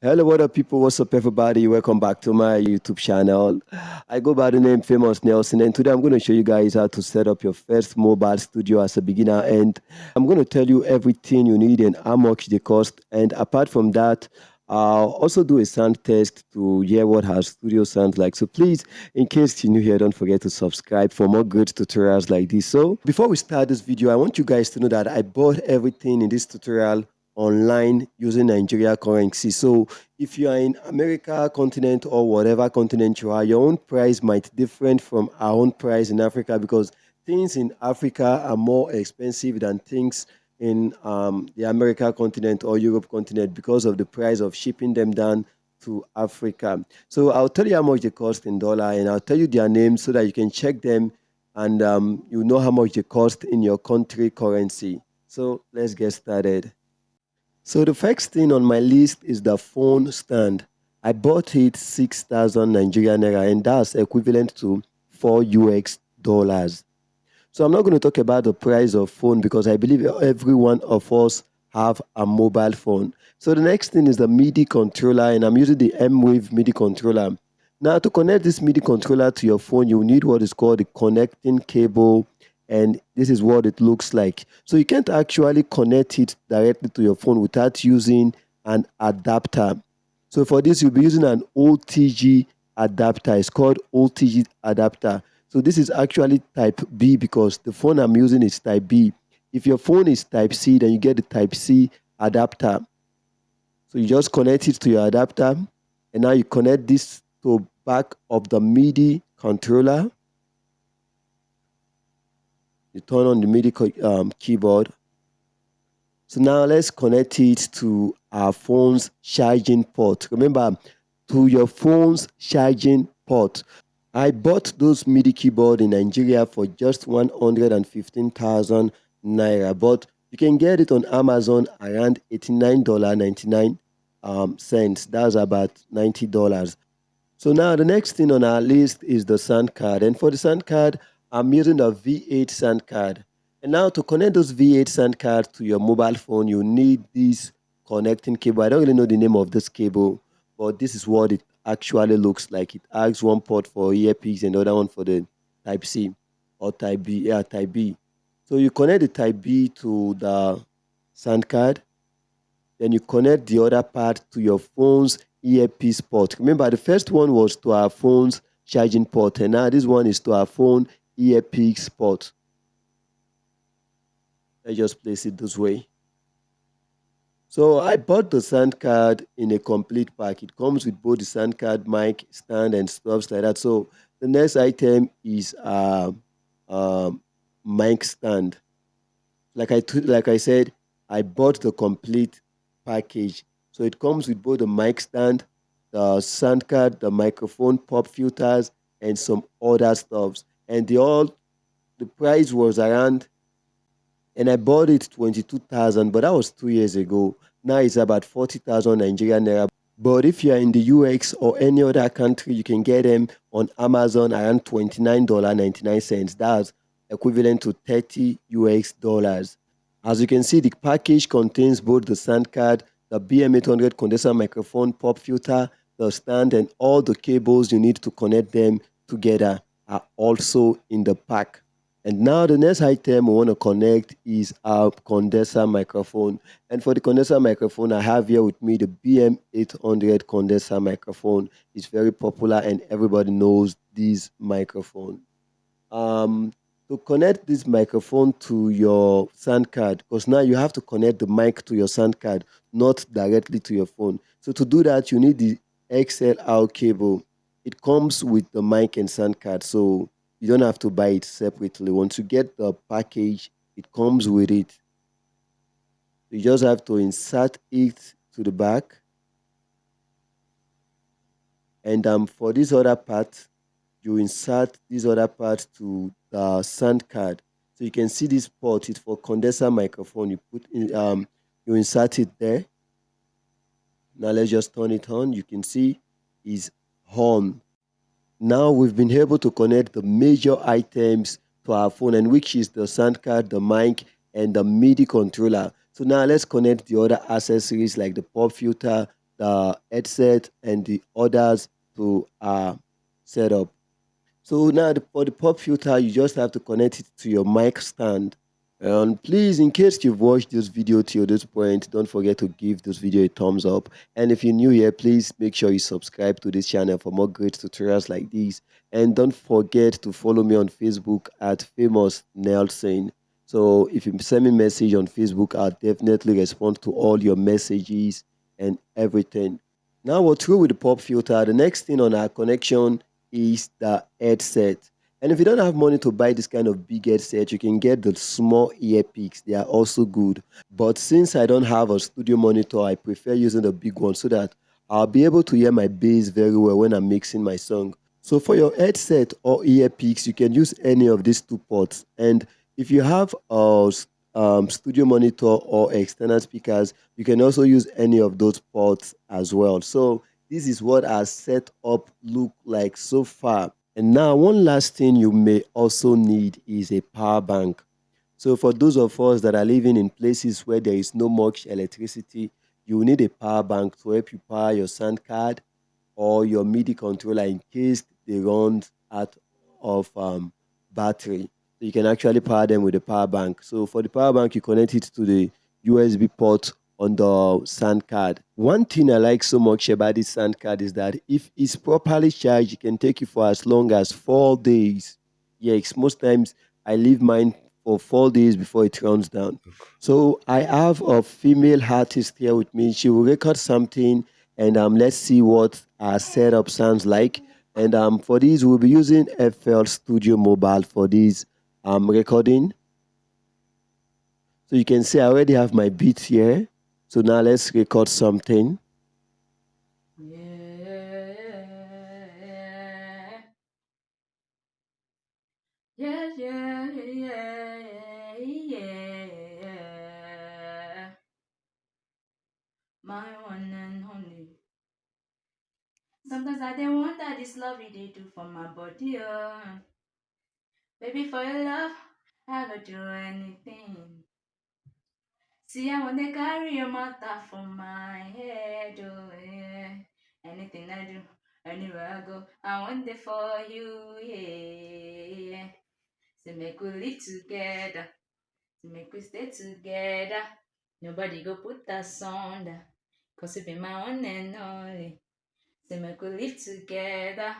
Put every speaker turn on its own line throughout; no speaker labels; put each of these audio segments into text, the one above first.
Hello, what up, people? What's up, everybody? Welcome back to my YouTube channel. I go by the name Famous Nelson, and today I'm going to show you guys how to set up your first mobile studio as a beginner. And I'm going to tell you everything you need and how much they cost. And apart from that, I'll also do a sound test to hear what our studio sounds like. So please, in case you're new here, don't forget to subscribe for more good tutorials like this. So before we start this video, I want you guys to know that I bought everything in this tutorial online using Nigeria currency. So if you are in America continent or whatever continent you are, your own price might different from our own price in Africa because things in Africa are more expensive than things in the America continent or Europe continent because of the price of shipping them down to Africa. So I'll tell you how much they cost in dollar and I'll tell you their names so that you can check them and you know how much they cost in your country currency. So let's get started. So the first thing on my list is the phone stand. I bought it 6,000 Nigerian naira and that's equivalent to 4 UX dollars. So I'm not going to talk about the price of phone because I believe every one of us have a mobile phone. So the next thing is the MIDI controller and I'm using the M-Wave MIDI controller. Now to connect this MIDI controller to your phone, you need what is called the connecting cable and this is what it looks like. So you can't actually connect it directly to your phone without using an adapter. So for this, you'll be using an OTG adapter. It's called OTG adapter. So this is actually type B because the phone I'm using is type B. If your phone is type C, then you get the type C adapter. So you just connect it to your adapter and now you connect this to back of the MIDI controller. You turn on the MIDI keyboard. So now let's connect it to our phone's charging port. Remember, to your phone's charging port. I bought those MIDI keyboard in Nigeria for just 115,000 naira, but you can get it on Amazon around $89.99 cents. That's about $90. So now the next thing on our list is the sound card. And for the sound card, I'm using the V8 sound card. And now to connect those V8 sound cards to your mobile phone, you need this connecting cable. I don't really know the name of this cable, but this is what it actually looks like. It has one port for earpiece and the other one for the Type C or Type B. Yeah, Type B. So you connect the Type B to the sound card. Then you connect the other part to your phone's earpiece port. Remember, the first one was to our phone's charging port, and now this one is to our phone earpiece port. I just place it this way. So I bought the sound card in a complete pack. It comes with both the sound card, mic, stand, and stuff like that. So the next item is a mic stand. Like I said, I bought the complete package. So it comes with both the mic stand, the sound card, the microphone, pop filters, and some other stuffs. And the price was around, and I bought it 22,000, but that was 2 years ago. Now it's about 40,000 Nigerian naira. But if you are in the UX or any other country, you can get them on Amazon around $29.99. That's equivalent to 30 US dollars. As you can see, the package contains both the sound card, the BM800 condenser microphone, pop filter, the stand, and all the cables you need to connect them together are also in the pack. And now the next item we want to connect is our condenser microphone. And for the condenser microphone, I have here with me the BM800 condenser microphone. It's very popular and everybody knows this microphone. To connect this microphone to your sound card, because now you have to connect the mic to your sound card, not directly to your phone. So to do that, you need the XLR cable. It comes with the mic and sound card, so you don't have to buy it separately. Once you get the package, it comes with it. You just have to insert it to the back. And for this other part, you insert this other part to the sound card. So you can see this port, it's for condenser microphone. You put in, you insert it there. Now let's just turn it on. You can see it's on. Now we've been able to connect the major items to our phone, and which is the sound card, the mic, and the MIDI controller. So now let's connect the other accessories like the pop filter, the headset, and the others to set up. So now for the pop filter, you just have to connect it to your mic stand. And please, in case you've watched this video till this point, don't forget to give this video a thumbs up. And if you're new here, please make sure you subscribe to this channel for more great tutorials like these. And don't forget to follow me on Facebook at Famous Nelson. So if you send me a message on Facebook, I'll definitely respond to all your messages and everything. Now we're through with the pop filter. The next thing on our connection is the headset. And if you don't have money to buy this kind of big headset, you can get the small earpicks. They are also good. But since I don't have a studio monitor, I prefer using the big one so that I'll be able to hear my bass very well when I'm mixing my song. So for your headset or earpicks, you can use any of these two ports. And if you have a studio monitor or external speakers, you can also use any of those ports as well. So this is what our setup look like so far. And now one last thing you may also need is a power bank. So for those of us that are living in places where there is no much electricity, you will need a power bank to help you power your sound card or your MIDI controller in case they run out of battery. So you can actually power them with a power bank. So for the power bank, you connect it to the USB port on the sound card. One thing I like so much about this sound card is that if it's properly charged, it can take you for as long as 4 days. Yes, most times I leave mine for 4 days before it runs down. So I have a female artist here with me. She will record something, and let's see what our setup sounds like. And for this, we'll be using FL Studio Mobile for this recording. So you can see I already have my beat here. So now let's record something.
Yeah, yeah, yeah, yeah, yeah. My one and only. Sometimes I don't wonder this love they do for my body, oh. Baby, for your love, I go do anything. See, I want to carry your matter from my head, oh yeah. Anything I do, anywhere I go, I want it for you, yeah. So make we live together, so make we stay together. Nobody go put us under, cause you be my one and only. So make we live together,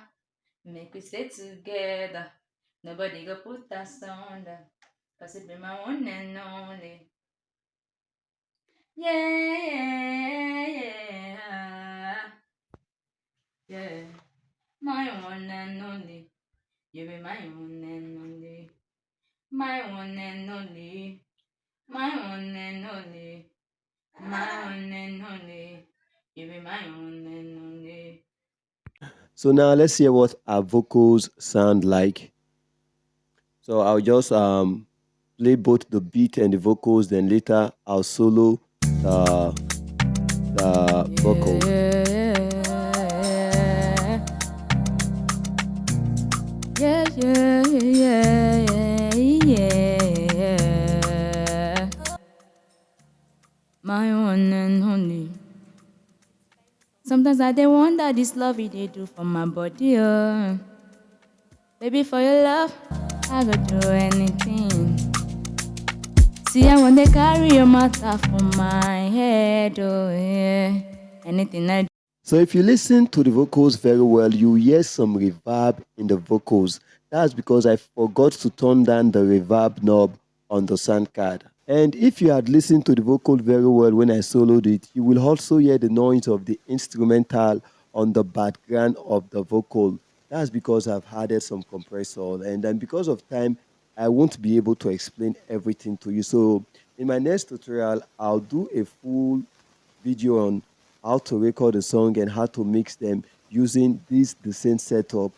make we stay together. Nobody go put us under, cause you be my one and only. Yeah, yeah, yeah. My one and only. You be my one and only. My one and only. My one and only. My one and only. You be my one and only.
So now let's hear what our vocals sound like. So I'll just play both the beat and the vocals, then later I'll solo the vocal.
Yeah, yeah, yeah, yeah, yeah. My one and only. Sometimes I don't wonder this love they do for my body, oh. Baby, for your love, I go do anything. See, I want to carry your matter from my head, oh yeah. Anything I do.
So if you listen to the vocals very well, you hear some reverb in the vocals. That's because I forgot to turn down the reverb knob on the sound card. And if you had listened to the vocal very well when I soloed it, you will also hear the noise of the instrumental on the background of the vocal. That's because I've added some compressor. And then because of time, I won't be able to explain everything to you. So in my next tutorial, I'll do a full video on how to record a song and how to mix them using the same setup.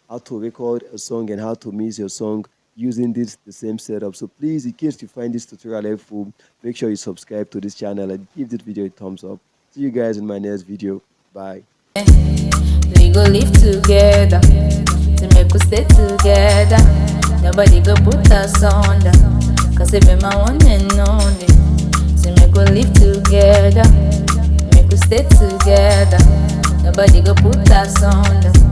How to record a song and how to mix your song using the same setup. So please, in case you find this tutorial helpful, make sure you subscribe to this channel and give this video a thumbs up. See you guys in my next video. Bye.
We go live together, to make us stay together. Nobody go put us under, cause if my one and only. So make we live together, make we stay together. Nobody go put us on.